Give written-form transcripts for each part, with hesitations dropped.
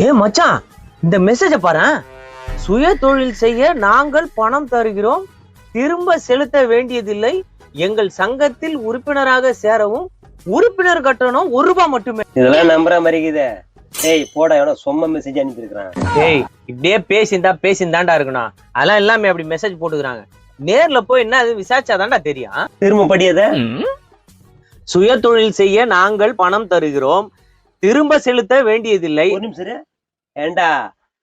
ஏ மச்சான், இந்த மெசேஜ பாரு. சுய தொழில் செய்ய நாங்கள் பணம் தருகிறோம், திரும்ப செலுத்த வேண்டியதில்லை, எங்கள் சங்கத்தில் உறுப்பினராக சேரவும் உறுப்பினர் கட்டணம் ₹1 மட்டுமே. இதெல்லாம் நம்புற மாதிரிக்குதே. ஏய் போடா, எவ்வளவு சொம்ம மெசேஜ் அனுப்பியிருக்கிறான். ஏய் இப்படியே பேசிந்தாண்டா இருக்கணும். அதெல்லாம் எல்லாமே அப்படி மெசேஜ் போட்டுக்கிறாங்க. நேர்ல போய் என்ன அது விசாரிச்சாதான்டா தெரியும். திரும்ப படியத. சுய தொழில் செய்ய நாங்கள் பணம் தருகிறோம், திரும்ப செலுத்த வேண்டியதில்லை. ஒரு நிமிஷம் ஏண்டா,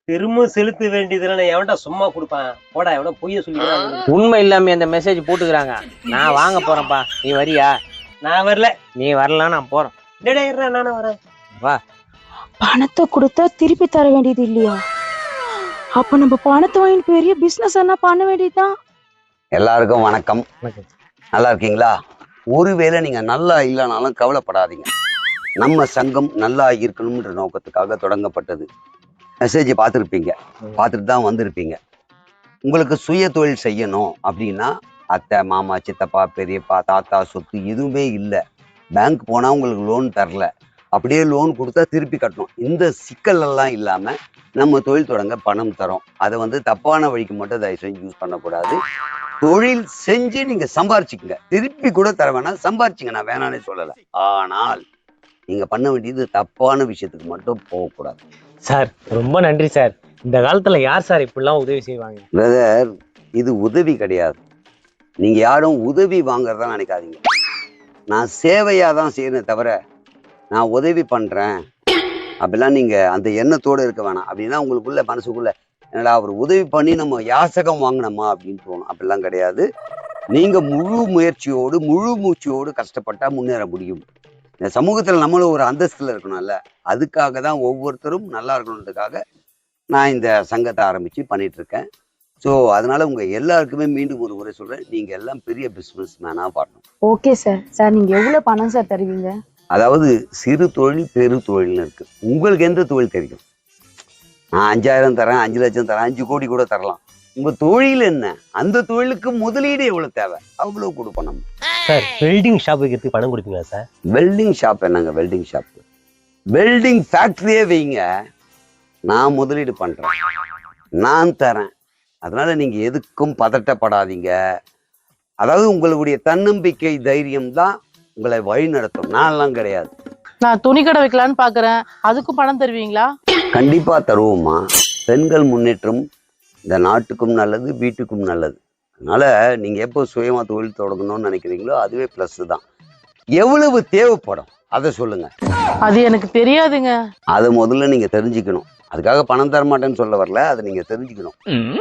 திரும்ப செலுத்த வேண்டியதுல எவன்டா சும்மா கொடுப்பான்? போடா, எவனோ பொய்ய சொல்லிக்கிறான். உண்மை இல்லாம அந்த மெசேஜ் போட்டுக்கிறாங்க. நான் வாங்க போறேன்ப்பா, நீ வரியா? நான் வரல. நீ வரல, நான் போறேன். நானும் வரேன். வா. பணத்தை கொடுத்தா திருப்பி தர வேண்டியது இல்லையா? அப்ப நம்ம பணத்தை வாங்கி பெரிய பிசினஸ் என்ன பண்ண வேண்டியதுதான். எல்லாருக்கும் வணக்கம். நல்லா இருக்கீங்களா? ஒருவேளை நீங்க நல்லா இல்லைனாலும் கவலைப்படாதீங்க. நம்ம சங்கம் நல்லா இருக்கணும்ன்ற நோக்கத்துக்காக தொடங்கப்பட்டது. மெசேஜ் பார்த்துருப்பீங்க, பார்த்துட்டு தான் வந்திருப்பீங்க. உங்களுக்கு சுய தொழில் செய்யணும் அப்படின்னா அத்தை, மாமா, சித்தப்பா, பெரியப்பா, தாத்தா சொத்து எதுவுமே இல்லை. பேங்க் போனால் உங்களுக்கு லோன் தரல, அப்படியே லோன் கொடுத்தா திருப்பி கட்டணும். இந்த சிக்கல் எல்லாம் இல்லாமல் நம்ம தொழில் தொடங்க பணம் தரோம். அதை தப்பான வழிக்கு மட்டும் தயவு செஞ்சு யூஸ் பண்ணக்கூடாது. தொழில் செஞ்சு நீங்க சம்பாரிச்சுக்கங்க, திருப்பி கூட தர வேணாம். சம்பாரிச்சிங்க, நான் வேணானே சொல்லலை. ஆனால் நீங்க பண்ண வேண்டியது தப்பான விஷயத்துக்கு மட்டும் போகக்கூடாது. சார் ரொம்ப நன்றி சார். இந்த காலத்துல யார் சார் இப்படிலாம் உதவி செய்வாங்க? பிரதர், இது உதவி கிடையாது. நீங்க யாரும் உதவி வாங்குறதா நினைக்காதீங்க. நான் சேவையா தான் செய்யறேன் தவிர நான் உதவி பண்றேன் அப்படிலாம் நீங்க அந்த எண்ணத்தோடு இருக்க வேணாம். அப்படின்னா உங்களுக்குள்ள மனசுக்குள்ள என்னடா அவர் உதவி பண்ணி நம்ம யாசகம் வாங்கினோமா அப்படின்னு தோணும். அப்படிலாம் கிடையாது. நீங்க முழு முயற்சியோடு முழு மூச்சியோடு கஷ்டப்பட்டா முன்னேற முடியும். இந்த சமூகத்துல நம்மளும் ஒரு அந்தஸ்துல இருக்கணும்ல, அதுக்காக தான் ஒவ்வொருத்தரும் நல்லா இருக்கணுன்றதுக்காக நான் இந்த சங்கத்தை ஆரம்பிச்சு பண்ணிட்டு இருக்கேன். ஸோ அதனால உங்க எல்லாருக்குமே மீண்டும் ஒரு முறை சொல்றேன், நீங்க எல்லாம் பெரிய பிசினஸ் மேனா வரணும். Okay sir. சார் நீங்க எவ்வளவு பணம் சார் தருவீங்க? அதாவது சிறு தொழில் பெரு தொழில்னு இருக்கு. உங்களுக்கு எந்த தொழில் தெரியும்? நான் 5000 தரேன், 5 லட்சம் தரேன், 5 கோடி கூட தரலாம். உங்க தொழில் என்ன, அந்த தொழிலுக்கு முதலீடு எவ்வளவு தேவை, அவ்வளவு கொடுப்போம் நம்ம. சார் வெல்டிங் ஷாப் வைக்கிறதுக்கு பணம் கொடுப்பீங்களா சார்? வெல்டிங் ஷாப் என்னங்க? வெல்டிங் ஷாப் வெல்டிங் ஃபேக்டரியே வைங்க, நான் முதலீடு பண்றேன், நான் தரேன். அதனால நீங்க எதுக்கும் பதட்டப்படாதீங்க. அதாவது உங்களுடைய தன்னம்பிக்கை தைரியம் தான் உங்களை வழி நடத்தும். நான்லாம் கிடையாது. நான் துணி கடை வைக்கலான்னு பாக்குறேன், அதுக்கும் பணம் தருவீங்களா? கண்டிப்பா தருவோமா. பெண்கள் முன்னேற்றம் இந்த நாட்டுக்கும் நல்லது, வீட்டுக்கும் நல்லது. அதனால நீங்க எப்போ சுயமா தொழில் தொடங்கணும்னு நினைக்கிறீங்களோ அதுவே பிளஸ் தான். எவ்வளவு தேவைப்படும் அதை சொல்லுங்க. அது எனக்கு தெரியாதுங்க. அதை முதல்ல நீங்க தெரிஞ்சுக்கணும். அதுக்காக பணம் தர மாட்டேன்னு சொல்ல வரல, அதை நீங்க தெரிஞ்சுக்கணும்.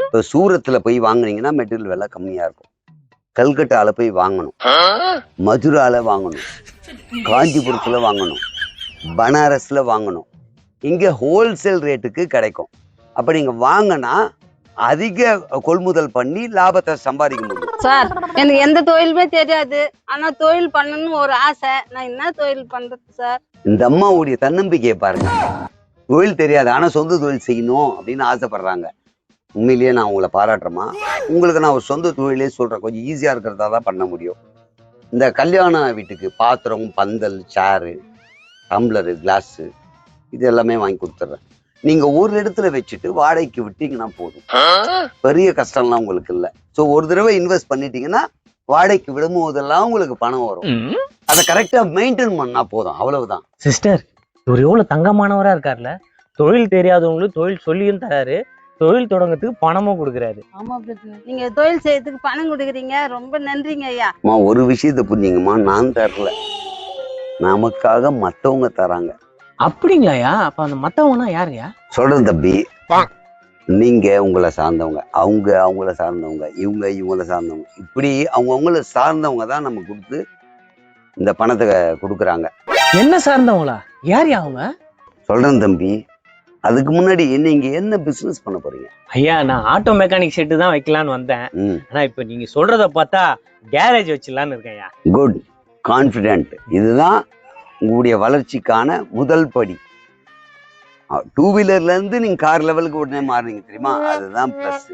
இப்போ சூரத்துல போய் வாங்குனீங்கன்னா மெட்டீரியல் விலை கம்மியா இருக்கும். கல்கட்டால போய் வாங்கணும், மதுரால வாங்கணும், காஞ்சிபுரத்துல வாங்கணும், பனாரஸ்ல வாங்கணும். இங்க ஹோல்சேல் ரேட்டுக்கு கிடைக்கும். அப்ப நீங்க வாங்கினா அதிக கொள்முதல் பண்ணி லாபத்தை சம்பாதிக்க முடியும். சார் எனக்கு எந்த தொழிலுமே தெரியாது, ஆனா தொழில் பண்ணணும்னு ஒரு ஆசை. நான் என்ன தொழில் பண்றது சார்? இந்த அம்மாவுடைய தன்னம்பிக்கையை பாருங்க. தொழில் தெரியாது, ஆனா சொந்த தொழில் செய்யணும் அப்படின்னு ஆசைப்படுறாங்க. உண்மையிலேயே நான் உங்களை பாராட்டுறேமா. உங்களுக்கு நான் ஒரு சொந்த தொழிலே சொல்றேன், கொஞ்சம் ஈஸியா இருக்கிறதா தான் பண்ண முடியும். இந்த கல்யாண வீட்டுக்கு பாத்திரம், பந்தல், சேரு, டம்ளரு, கிளாஸு இது எல்லாமே வாங்கி கொடுத்துட்றேன். நீங்க ஒரு இடத்துல வச்சுட்டு வாடகைக்கு விட்டீங்கன்னா போதும். பெரிய கஷ்டம்லாம் உங்களுக்கு இல்லை. ஸோ ஒரு தடவை இன்வெஸ்ட் பண்ணிட்டீங்கன்னா வாடகைக்கு விடும் போதெல்லாம் உங்களுக்கு பணம் வரும். அதை கரெக்டா மெயின்டைன் பண்ணா போதும், அவ்வளவுதான். சிஸ்டர், இவர் எவ்வளவு தங்கமானவரா இருக்காருல்ல. தொழில் தெரியாதவங்களுக்கு தொழில் சொல்லியும் தராரு, தொழில் தொடங்கத்துக்கு பணமும் கொடுக்குறாரு. ஆமா பிரதர், நீங்க தொழில் செய்யறதுக்கு பணம் கொடுக்குறீங்க, ரொம்ப நன்றிங்க ஐயா. ஒரு விஷயத்த புரிஞ்சுங்கம்மா, நான் தரல, நமக்காக மத்தவங்க தராங்க. அப்படிங்களாயா? அப்ப அந்த மத்தவங்கன்னா யாருயா? சொல்றேன் தம்பி, நீங்க உங்களை சார்ந்தவங்க, அவங்க அவங்கள சார்ந்தவங்க, இவங்க இவங்கள சார்ந்தவங்க, இப்படி அவங்கள சார்ந்தவங்க தான் நம்ம கொடுத்து இந்த பணத்தை கொடுக்குறாங்க. என்ன சார்ந்தவங்களா? யார் அவங்க? சொல்றேன் தம்பி, அதுக்கு முன்னாடி நீங்க என்ன பிசினஸ் பண்ண போறீங்க? ஐயா, நான் ஆட்டோ மெக்கானிக் செட்டு தான் வைக்கலான்னு வந்தேன். ஆனா இப்ப நீங்க சொல்றத பார்த்தா கேரேஜ் வச்சிடலான்னு இருக்கேன்யா. Good, confident. இதுதான் உங்களுடைய வளர்ச்சிக்கான முதல் படி. 2 வீலர்ல இருந்து நீங்க கார் லெவலுக்கு உடனே மாறுறீங்க தெரியுமா? அதுதான் பிளஸ்.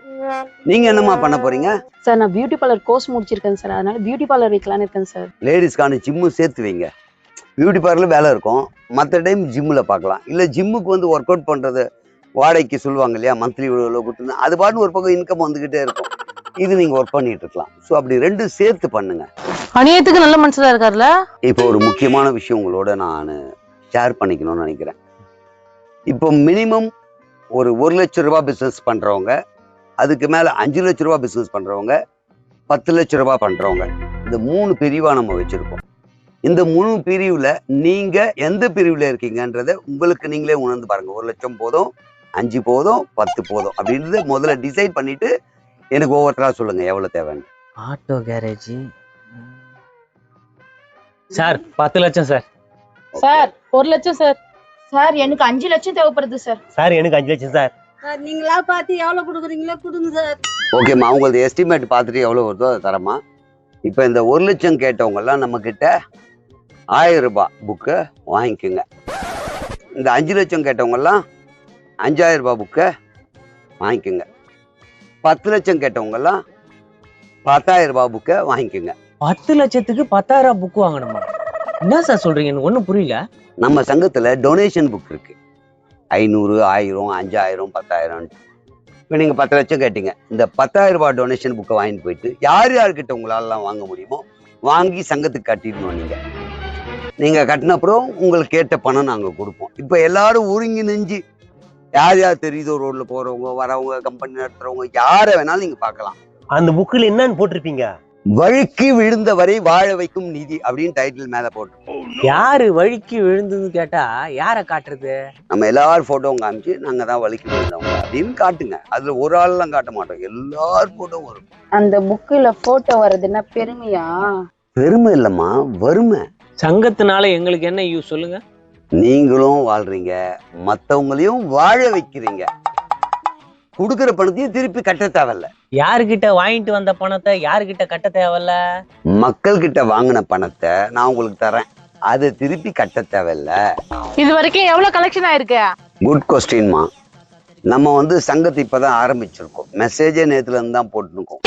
நீங்க என்னமா பண்ண போறீங்க? சார் நான் பியூட்டி பார்லர் கோர்ஸ் முடிச்சிருக்கேன் சார், அதனால பியூட்டி பார்லர் வைக்கலான்னு இருக்கேன் சார். லேடிஸ்க்கான ஜிம்மும் சேர்த்து வைங்க. பியூட்டி பார்லர் வேலை இருக்கும், மற்ற டைம் ஜிம்மில் பார்க்கலாம். இல்லை ஜிம்முக்கு வந்து ஒர்க் அவுட் பண்ணுறது வாடகைக்கு சொல்லுவாங்க இல்லையா, மந்த்லி இவ்வளோ கொடுத்துருந்தா அது பாட்டு ஒரு பக்கம் இன்கம் வந்துக்கிட்டே இருக்கும். இது நீங்கள் ஒர்க் பண்ணிட்டு இருக்கலாம். ஸோ அப்படி ரெண்டும் சேர்த்து பண்ணுங்க. அநியாயத்துக்கு நல்ல மனுஷனா இருக்காருல்ல. இப்போ ஒரு முக்கியமான விஷயம் உங்களோட நான் ஷேர் பண்ணிக்கணும்னு நினைக்கிறேன். இப்போ மினிமம் ஒரு 1 லட்ச ரூபா பிஸ்னஸ் பண்ணுறவங்க, அதுக்கு மேலே 5 லட்ச ரூபா பிஸ்னஸ் பண்ணுறவங்க, 10 லட்ச ரூபா பண்ணுறவங்க, இந்த 3 பிரிவாக நம்ம வச்சுருக்கோம். இந்த 3 பிரிவில் நீங்கள் எந்த பிரிவில் இருக்கீங்கன்றதை உங்களுக்கு நீங்களே உணர்ந்து பாருங்கள். 1 லட்சம் போதும், 5 போதும், 10 போதும் அப்படின்றத முதல்ல டிசைட் பண்ணிட்டு எனக்கு ஒவ்வொருத்தரா சொல்லுங்க எவ்வளவு தேவைன்னு. ஆட்டோ கேரேஜ் சார் 10 லட்சம் சார். சார் 1 லட்சம் சார். சார் எனக்கு 5 லட்சம் தேவைப்படுது சார். சார் எனக்கு 5 லட்சம் சார். சார் நீங்களா பார்த்து எவ்வளவு கொடுக்குறீங்களோ கொடுங்க சார். ஓகேம்மா, உங்களுக்கு எஸ்டிமேட் பார்த்துட்டு எவ்வளோ வருதோ அதை தரமா. இப்போ இந்த 1 லட்சம் கேட்டவங்கெல்லாம் நம்ம கிட்ட 1000 ரூபாய் புக்கை வாங்கிக்கோங்க. இந்த 5 லட்சம் கேட்டவங்கெல்லாம் 5000 ரூபாய் புக்கை வாங்கிக்கோங்க. 10 லட்சம் கேட்டவங்கெல்லாம் 10000 ரூபாய் புக்கை வாங்கிக்கோங்க. 10 லட்சத்துக்கு 10000 புக் வாங்கணுமா? என்ன சார் சொல்றீங்க? எனக்கு ஒன்றும் புரியல. நம்ம சங்கத்தில் டொனேஷன் புக் இருக்கு. 500, 1000, 5000, 10000. இப்போ நீங்கள் 10 லட்சம் கேட்டீங்க. இந்த 10000 ரூபாய் டொனேஷன் புக்கை வாங்கிட்டு போயிட்டு யார் யார்கிட்ட உங்களாலலாம் வாங்க முடியுமோ வாங்கி சங்கத்துக்கு கட்டிடணும். நீங்கள் கட்டினப்புறம் உங்களுக்கு கேட்ட பணம் நாங்கள் கொடுப்போம். இப்போ எல்லாரும் ஒருங்கிணைஞ்சு யார் யார் தெரியுதோ, ரோட்ல போறவங்க, வரவங்க, கம்பெனி நடத்துறவங்க, யாரை வேணாலும் நீங்க பார்க்கலாம். அந்த புக்கில் என்னன்னு போட்டிருப்பீங்க? வழுக்கி விழுந்த வரை வாழ வைக்கும் நிதி அப்படின்னு டைட்டில் மேல போட்டு. யாரு வழுக்கி விழுந்ததுன்னு கேட்டா யாரை காட்டுறது? நம்ம எல்லாரும் போட்டோவும் காமிச்சு நாங்க தான் வழுக்கி விழுந்தவங்க அப்படின்னு காட்டுங்க. அதுல ஒரு ஆள்லாம் காட்ட மாட்டோம், எல்லார் போட்டோ வரும். அந்த புக்குல போட்டோ வருதுன்னா பெருமையா? பெருமை இல்லம்மா, வறுமை. சங்கத்தினால எங்களுக்கு என்ன யூஸ் சொல்லுங்க? நீங்களும் வாழ்றீங்க, மத்தவங்களையும் வாழ வைக்கிறீங்க. கொடுக்குற பணத்தையும் திருப்பி கட்ட தேவையில்ல. யாருக்கிட்ட வாங்கிட்டு வந்த பணத்தை யாருக்கிட்ட கட்ட தேவையில்ல. மக்கள் கிட்ட வாங்கின பணத்தை நான் உங்களுக்கு தரேன், அதை திருப்பி கட்ட தேவையில்ல. இது வரைக்கும் எவ்வளவு கலெக்ஷன் ஆயிருக்கு? குட் கொஸ்டின்மா. நம்ம வந்து சங்கத்தை இப்பதான் ஆரம்பிச்சிருக்கோம். மெசேஜே நேத்துல இருந்து தான் போட்டுருக்கோம்.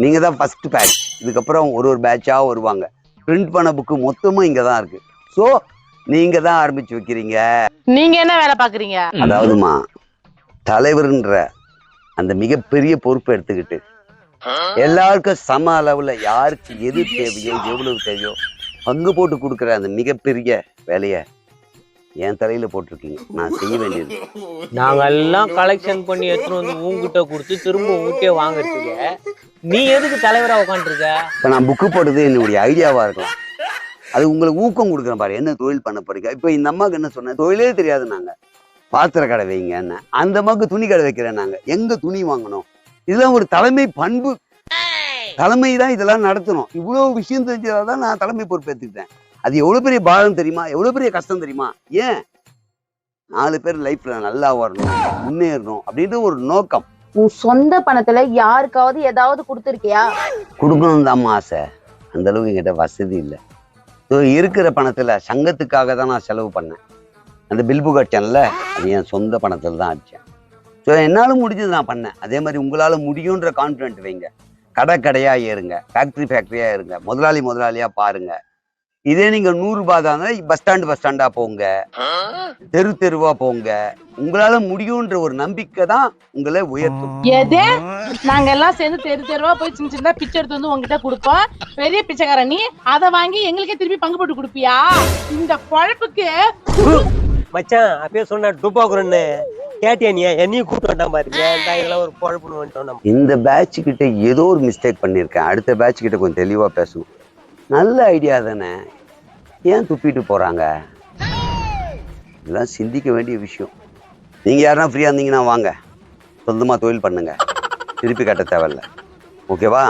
நீங்க தான் ஃபர்ஸ்ட் பேட்ச். இதுக்கப்புறம் ஒரு பேட்சா வருவாங்க. பிரிண்ட் பண்ண புக்கு மொத்தமும் இங்க தான் இருக்கு. ஸோ நீங்க தான் ஆரம்பிச்சு வைக்கிறீங்க. நீங்க என்ன வேலை பாக்குறீங்க? அதாவதுமா, தலைவர்ன்ற அந்த மிகப்பெரிய பொறுப்பை எடுத்துக்கிட்டு எல்லாருக்கும் சம அளவுல யாருக்கு எது தேவையோ எவ்வளவு தேவையோ பங்கு போட்டு கொடுக்குற அந்த மிகப்பெரிய வேலைய என் தலையில போட்டிருக்கீங்க. நான் செய்ய வேண்டியது. நாங்க எல்லாம் கலெக்ஷன் பண்ணி எடுத்துட்டு வந்து உங்ககிட்ட கொடுத்து திரும்ப உங்ககிட்டே வாங்குறதுக்கு நீ எதுக்கு தலைவரா உட்காந்துருக்க? இப்ப நான் புக்கு போட்டது என்னுடைய ஐடியாவா இருக்கலாம். அது உங்களுக்கு ஊக்கம் கொடுக்குறேன் பாரு. என்ன தொழில் பண்ண போறீங்க? இப்போ இந்த அம்மாவுக்கு என்ன சொன்னேன், தொழிலே தெரியாது நாங்க, பாத்திர கடை வைங்க என்ன. அந்த அம்மாவுக்கு துணி கடை வைக்கிறேன் நாங்க. எங்க துணி வாங்கணும்? இதெல்லாம் ஒரு தலைமை பண்பு. தலைமை தான் இதெல்லாம் நடத்தணும். இவ்வளவு விஷயம் தெரிஞ்சதான் நான் தலைமை பொறுப்பு எடுத்துக்கிட்டேன். அது எவ்வளவு பெரிய பாரம் தெரியுமா, எவ்வளவு பெரிய கஷ்டம் தெரியுமா? ஏன் 4 பேர் லைஃப்ல நல்லா வரணும், முன்னேறணும் அப்படின்ற ஒரு நோக்கம். உன் சொந்த பணத்துல யாருக்காவது ஏதாவது கொடுத்துருக்கியா? கொடுக்கணும் தான் ஆசை. அந்த அளவுக்கு என்கிட்ட வசதி இல்லை. ஸோ இருக்கிற பணத்துல சங்கத்துக்காக தான் நான் செலவு பண்ணேன். அந்த பில் புக் அடிச்சேன்ல, அது என் சொந்த பணத்தில் தான் அடித்தேன். ஸோ என்னால் முடிஞ்சது நான் பண்ணேன். அதே மாதிரி உங்களால் முடியுன்ற கான்ஃபிடென்ட் வைங்க. கடையாக ஏறுங்க, ஃபேக்ட்ரியாக இருங்க, முதலாளியாக பாருங்க. இதே நீங்க 100 ரூபாய் தான் பஸ் ஸ்டாண்டா போங்க, தெருவா போங்க. உங்களால முடியும்ன்ற ஒரு நம்பிக்கை தான் உங்களை உயர்த்தும். எதே நாங்க எல்லாம் சேர்ந்து தெருவா போய் சின்ன சின்ன பிச்சை எடுத்து வந்து உங்ககிட்ட கொடுப்போம். பெரிய பிச்சைக்கார நீ அதை வாங்கி எங்களுக்கே திருப்பி பங்கு போட்டு கொடுப்பியா? இந்த பழப்புக்கு மச்சான் அப்பயே சொன்ன டுப்பாக்குறன்னு கேட்டியா? நீ என்னையும் கூப்பிட்டு வேண்டாம் பாருங்க. இதெல்லாம் ஒரு குழப்பம்னு வந்துட்டோம். இந்த பேட்ச் கிட்ட ஏதோ ஒரு மிஸ்டேக் பண்ணியிருக்கேன். அடுத்த பேட்ச் கிட்ட கொஞ்சம் தெளிவா பேசணும். நல்ல ஐடியா தானே, ஏன் துப்பிட்டு போறாங்க? இதெல்லாம் சிந்திக்க வேண்டிய விஷயம். நீங்க யாருன்னா ஃப்ரீயா இருந்தீங்கன்னா வாங்க, சொந்தமா தொழில் பண்ணுங்க, திருப்பி கட்ட தேவையில்ல. ஓகேவா?